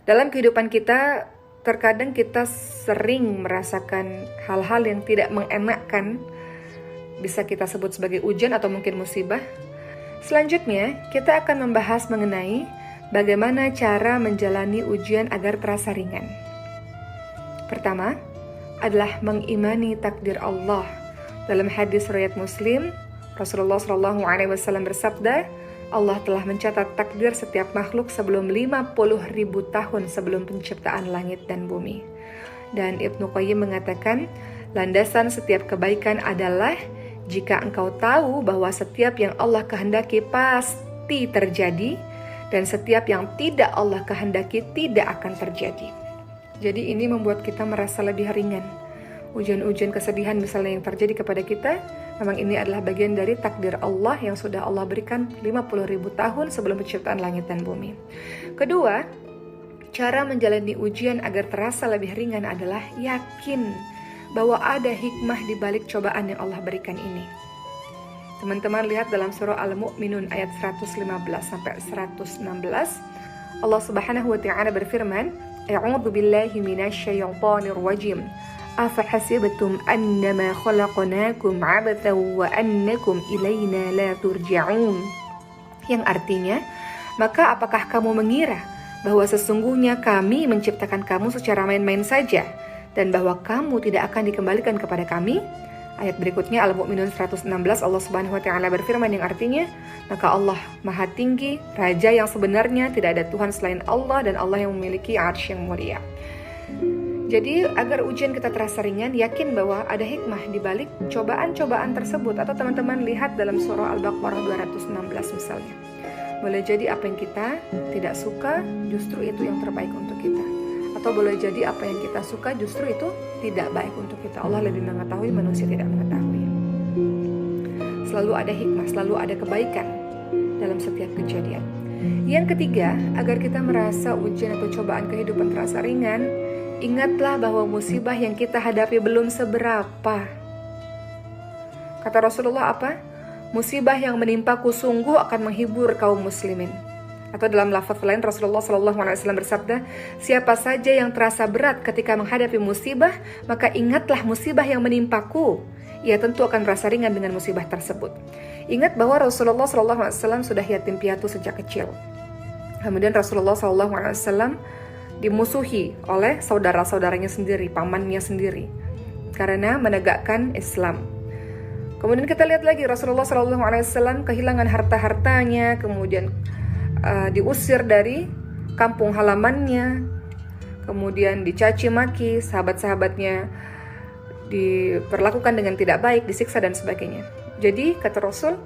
Dalam kehidupan kita, terkadang kita sering merasakan hal-hal yang tidak mengenakkan, bisa kita sebut sebagai ujian atau mungkin musibah. Selanjutnya, kita akan membahas mengenai bagaimana cara menjalani ujian agar terasa ringan. Pertama, adalah mengimani takdir Allah. Dalam hadis riwayat Muslim, Rasulullah SAW bersabda, Allah telah mencatat takdir setiap makhluk sebelum 50.000 tahun sebelum penciptaan langit dan bumi. Dan Ibnu Qayyim mengatakan, landasan setiap kebaikan adalah jika engkau tahu bahwa setiap yang Allah kehendaki pasti terjadi, dan setiap yang tidak Allah kehendaki tidak akan terjadi. Jadi ini membuat kita merasa lebih ringan. Ujian-ujian kesedihan misalnya yang terjadi kepada kita, memang ini adalah bagian dari takdir Allah yang sudah Allah berikan 50.000 tahun sebelum penciptaan langit dan bumi. Kedua, cara menjalani ujian agar terasa lebih ringan adalah yakin bahwa ada hikmah di balik cobaan yang Allah berikan ini. Teman-teman lihat dalam surah Al-Mu'minun ayat 115 sampai 116, Allah Subhanahu wa taala berfirman, A'udzu billahi minasyaitonir rajim. Afahasibtum annama khalaqnakum 'abathan wa annakum ilaina la turja'un. Yang artinya, maka apakah kamu mengira bahwa sesungguhnya kami menciptakan kamu secara main-main saja dan bahwa kamu tidak akan dikembalikan kepada kami? Ayat berikutnya Al-Mu'minun 116, Allah Subhanahu wa taala berfirman yang artinya, maka Allah Maha Tinggi, Raja yang sebenarnya, tidak ada Tuhan selain Allah, dan Allah yang memiliki arsy yang mulia. Jadi agar ujian kita terasa ringan, yakin bahwa ada hikmah di balik cobaan-cobaan tersebut. Atau teman-teman lihat dalam surah Al-Baqarah 216 misalnya. Boleh jadi apa yang kita tidak suka justru itu yang terbaik untuk kita. Atau boleh jadi apa yang kita suka justru itu tidak baik untuk kita. Allah lebih mengetahui, manusia tidak mengetahui. Selalu ada hikmah, selalu ada kebaikan dalam setiap kejadian. Yang ketiga, agar kita merasa ujian atau cobaan kehidupan terasa ringan, ingatlah bahwa musibah yang kita hadapi belum seberapa. Kata Rasulullah apa? Musibah yang menimpaku sungguh akan menghibur kaum muslimin. Atau dalam lafaz lain Rasulullah SAW bersabda, siapa saja yang terasa berat ketika menghadapi musibah, maka ingatlah musibah yang menimpaku. Ia tentu akan merasa ringan dengan musibah tersebut. Ingat bahwa Rasulullah SAW sudah yatim piatu sejak kecil. Kemudian Rasulullah SAW dimusuhi oleh saudara-saudaranya sendiri, pamannya sendiri, karena menegakkan Islam. Kemudian kita lihat lagi Rasulullah SAW kehilangan harta-hartanya, kemudian diusir dari kampung halamannya, kemudian dicaci maki, sahabat-sahabatnya diperlakukan dengan tidak baik, disiksa dan sebagainya. Jadi kata Rasul,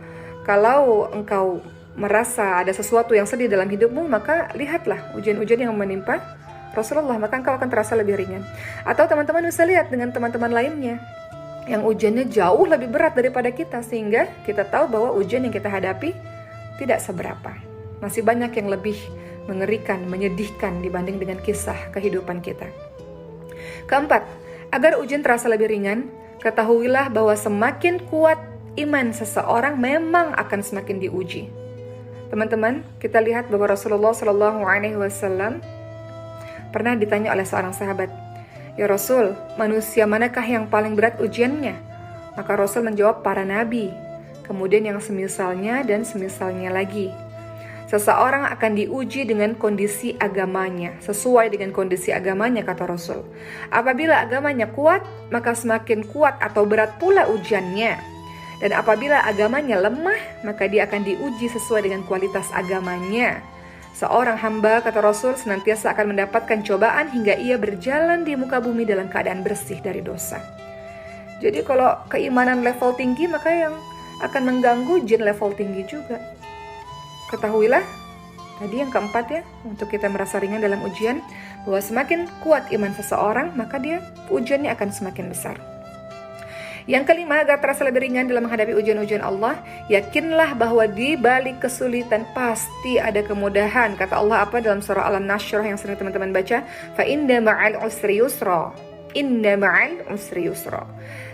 kalau engkau merasa ada sesuatu yang sedih dalam hidupmu, maka lihatlah ujian-ujian yang menimpa Rasulullah, maka engkau akan terasa lebih ringan. Atau teman-teman bisa lihat dengan teman-teman lainnya yang ujiannya jauh lebih berat daripada kita, sehingga kita tahu bahwa ujian yang kita hadapi tidak seberapa. Masih banyak yang lebih mengerikan, menyedihkan dibanding dengan kisah kehidupan kita. Keempat, agar ujian terasa lebih ringan, ketahuilah bahwa semakin kuat iman seseorang memang akan semakin diuji. Teman-teman, kita lihat bahwa Rasulullah SAW pernah ditanya oleh seorang sahabat, ya Rasul, manusia manakah yang paling berat ujiannya? Maka Rasul menjawab, para nabi, kemudian yang semisalnya dan semisalnya lagi. Seseorang akan diuji dengan kondisi agamanya, sesuai dengan kondisi agamanya, kata Rasul. Apabila agamanya kuat, maka semakin kuat atau berat pula ujiannya. Dan apabila agamanya lemah, maka dia akan diuji sesuai dengan kualitas agamanya. Seorang hamba, kata Rasul, senantiasa akan mendapatkan cobaan hingga ia berjalan di muka bumi dalam keadaan bersih dari dosa. Jadi kalau keimanan level tinggi, maka yang akan mengganggu jin level tinggi juga. Ketahuilah, tadi yang keempat ya, untuk kita merasa ringan dalam ujian, bahwa semakin kuat iman seseorang, maka dia ujiannya akan semakin besar. Yang kelima, agar terasa lebih ringan dalam menghadapi ujian-ujian Allah, yakinlah bahwa di balik kesulitan pasti ada kemudahan. Kata Allah apa dalam surah Al-Nashr yang sering teman-teman baca? Fa inna ma'al usri yusra. Inna ma'al usri yusra.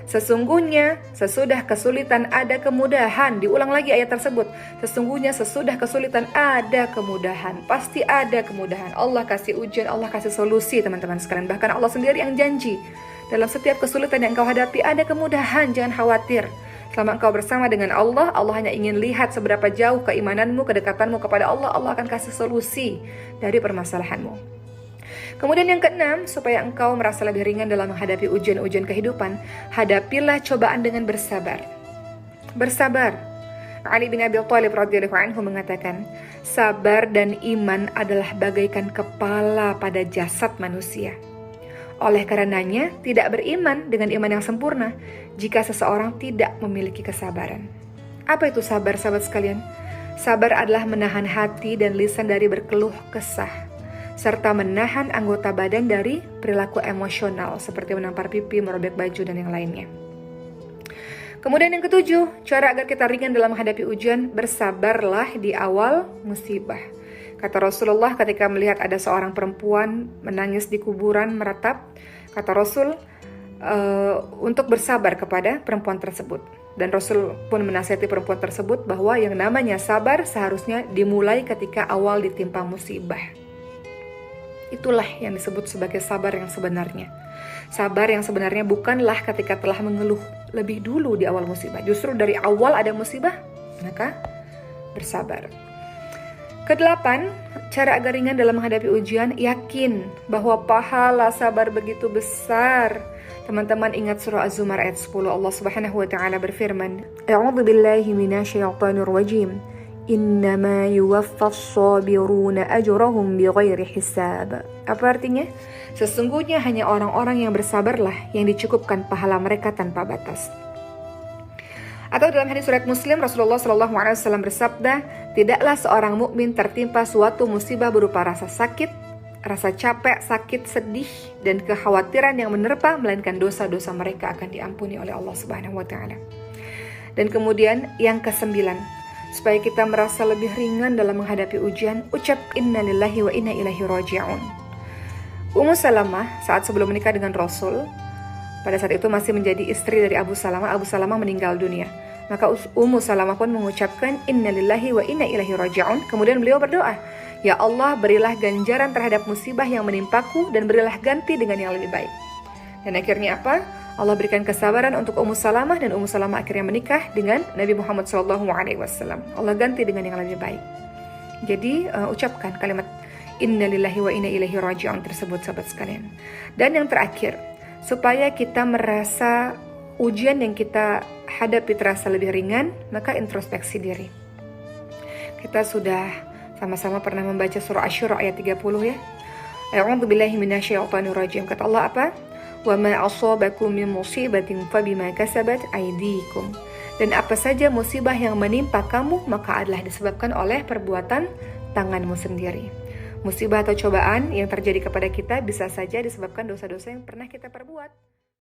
Sesungguhnya sesudah kesulitan ada kemudahan. Diulang lagi ayat tersebut. Sesungguhnya sesudah kesulitan ada kemudahan. Pasti ada kemudahan. Allah kasih ujian, Allah kasih solusi teman-teman sekalian. Bahkan Allah sendiri yang janji. Dalam setiap kesulitan yang engkau hadapi ada kemudahan, jangan khawatir. Selama engkau bersama dengan Allah, Allah hanya ingin lihat seberapa jauh keimananmu, kedekatanmu kepada Allah. Allah akan kasih solusi dari permasalahanmu. Kemudian yang keenam, supaya engkau merasa lebih ringan dalam menghadapi ujian-ujian kehidupan, hadapilah cobaan dengan bersabar. Bersabar. Ali bin Abi Thalib radhiyallahu anhu mengatakan, sabar dan iman adalah bagaikan kepala pada jasad manusia. Oleh karenanya, tidak beriman dengan iman yang sempurna jika seseorang tidak memiliki kesabaran. Apa itu sabar, sahabat sekalian? Sabar adalah menahan hati dan lisan dari berkeluh kesah, serta menahan anggota badan dari perilaku emosional seperti menampar pipi, merobek baju, dan yang lainnya. Kemudian yang ketujuh, cara agar kita ringan dalam menghadapi ujian, bersabarlah di awal musibah. Kata Rasulullah ketika melihat ada seorang perempuan menangis di kuburan meratap, kata Rasul untuk bersabar kepada perempuan tersebut. Dan Rasul pun menasihati perempuan tersebut bahwa yang namanya sabar seharusnya dimulai ketika awal ditimpa musibah. Itulah yang disebut sebagai sabar yang sebenarnya. Sabar yang sebenarnya bukanlah ketika telah mengeluh lebih dulu di awal musibah. Justru dari awal ada musibah, maka bersabar. Kedelapan, cara agar ringan dalam menghadapi ujian, yakin bahwa pahala sabar begitu besar. Teman-teman ingat surah Az-Zumar ayat 10, Allah Subhanahu wa taala berfirman, A'udzu billahi minasyaitonir rajim. Innama yuwaffas sabiruna ajrahum bighairi hisab. Apa artinya? Sesungguhnya hanya orang-orang yang bersabarlah yang dicukupkan pahala mereka tanpa batas. Atau dalam hadis riwayat Muslim, Rasulullah SAW bersabda, tidaklah seorang mukmin tertimpa suatu musibah berupa rasa sakit, rasa capek, sakit, sedih, dan kekhawatiran yang menerpa, melainkan dosa-dosa mereka akan diampuni oleh Allah Subhanahu wa taala. Dan kemudian yang kesembilan, supaya kita merasa lebih ringan dalam menghadapi ujian, ucap inna lillahi wa inna ilaihi raji'un. Ummu Salamah saat sebelum menikah dengan Rasul, pada saat itu masih menjadi istri dari Abu Salamah. Abu Salamah meninggal dunia. Maka Ummu Salamah pun mengucapkan inna lillahi wa inna ilaihi raji'un. Kemudian beliau berdoa, ya Allah, berilah ganjaran terhadap musibah yang menimpaku dan berilah ganti dengan yang lebih baik. Dan akhirnya apa? Allah berikan kesabaran untuk Ummu Salamah dan Ummu Salamah akhirnya menikah dengan Nabi Muhammad SAW. Allah ganti dengan yang lebih baik. Jadi ucapkan kalimat inna lillahi wa inna ilaihi raji'un tersebut, sahabat sekalian. Dan yang terakhir, supaya kita merasa ujian yang kita hadapi terasa lebih ringan, maka introspeksi diri. Kita sudah sama-sama pernah membaca surah Asy-Syura ayat 30 ya. A'udzu billahi minasyaitonir rajim. Kata Allah apa? Wa ma asabakum min musibatin fabima kasabat aydikum. Dan apa saja musibah yang menimpa kamu, maka adalah disebabkan oleh perbuatan tanganmu sendiri. Musibah atau cobaan yang terjadi kepada kita bisa saja disebabkan dosa-dosa yang pernah kita perbuat.